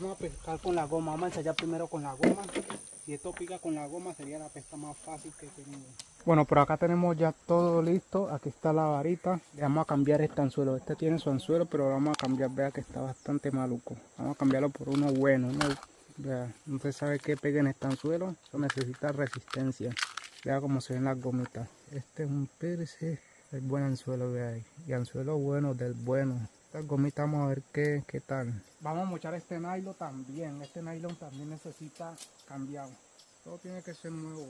Vamos a pescar con la goma, vamos a ensayar primero con la goma. Si esto pica con la goma sería la pesca más fácil que he tenido. Bueno, por acá tenemos ya todo listo. Aquí está la varita. Le vamos a cambiar este anzuelo. Este tiene su anzuelo, pero lo vamos a cambiar. Vea que está bastante maluco. Vamos a cambiarlo por uno bueno. Vea, no se sabe qué pega en este anzuelo. Eso necesita resistencia. Vea cómo se ven las gomitas. Este es un PRC. El buen anzuelo, vea ahí. Y anzuelo bueno del bueno. Estas gomitas vamos a ver qué tal. Vamos a mochar este nylon también. Este nylon también necesita cambiado. Todo tiene que ser nuevo.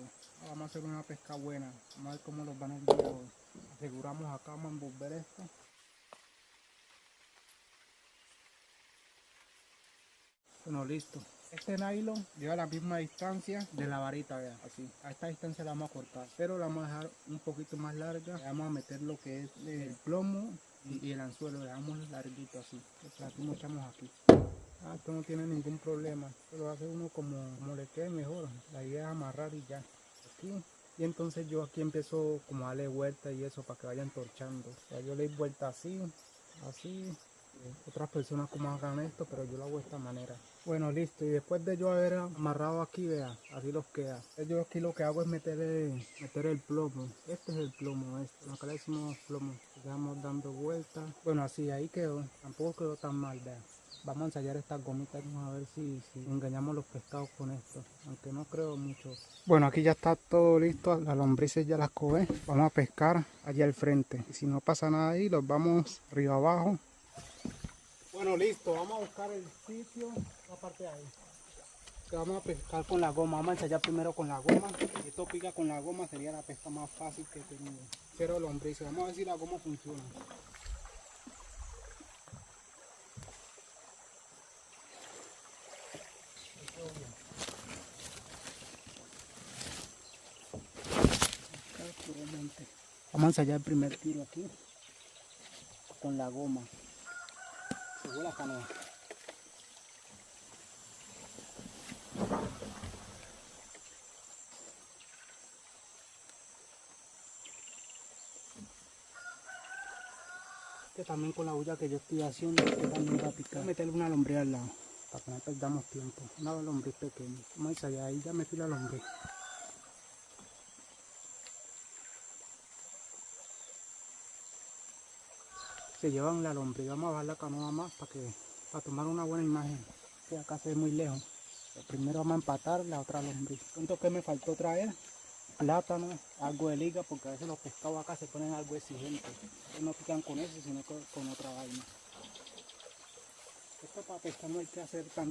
Vamos a hacer una pesca buena. Vamos a ver cómo nos van el día de hoy. Aseguramos acá, vamos a envolver esto. Bueno, listo. Este nylon lleva la misma distancia de la varita, vea, así. A esta distancia la vamos a cortar, pero la vamos a dejar un poquito más larga. Le vamos a meter lo que es el plomo y el anzuelo, le damos larguito así. Aquí mochamos aquí. Esto no tiene ningún problema. Esto lo hace uno como le quede mejor. La idea es amarrar y ya. Aquí. Y entonces yo aquí empiezo como a darle vuelta y eso para que vayan torchando. O sea, yo le doy vuelta así, así. Otras personas como hagan esto, pero yo lo hago de esta manera. Bueno, listo. Y después de yo haber amarrado aquí, vea, así los queda. Entonces yo aquí lo que hago es meter el plomo. Este es el plomo, acá le decimos plomo. Vamos dando vueltas. Bueno, así, ahí quedó. Tampoco quedó tan mal, vea. Vamos a ensayar estas gomitas, vamos a ver si engañamos los pescados con esto, aunque no creo mucho. Bueno, aquí ya está todo listo, las lombrices ya las coge. Vamos a pescar allá al frente. Y si no pasa nada ahí, los vamos arriba abajo. Bueno, listo, vamos a buscar el sitio, la parte de ahí. Que vamos a pescar con la goma, vamos a ensayar primero con la goma. Si esto pica con la goma sería la pesca más fácil que he tenido. Cero lombrices, vamos a ver si la goma funciona. Vamos a ensayar el primer tiro aquí con la goma. Según la canoa. Que también con la bulla que yo estoy haciendo, que también va a picar. Voy a meterle una lombriz al lado para que no perdamos tiempo. Una lombriz pequeña. Vamos a ensayar ahí, ya metí la lombriz. Se llevan la lombriz, vamos a bajar la canoa más para tomar una buena imagen. Que acá se ve muy lejos. Primero vamos a empatar la otra lombriz. Entonces, ¿qué me faltó traer? Plátano, algo de liga, porque a veces los pescados acá se ponen algo exigentes. Ellos no pican con eso, sino con otra vaina. Esto para pescar no hay que hacer tanto.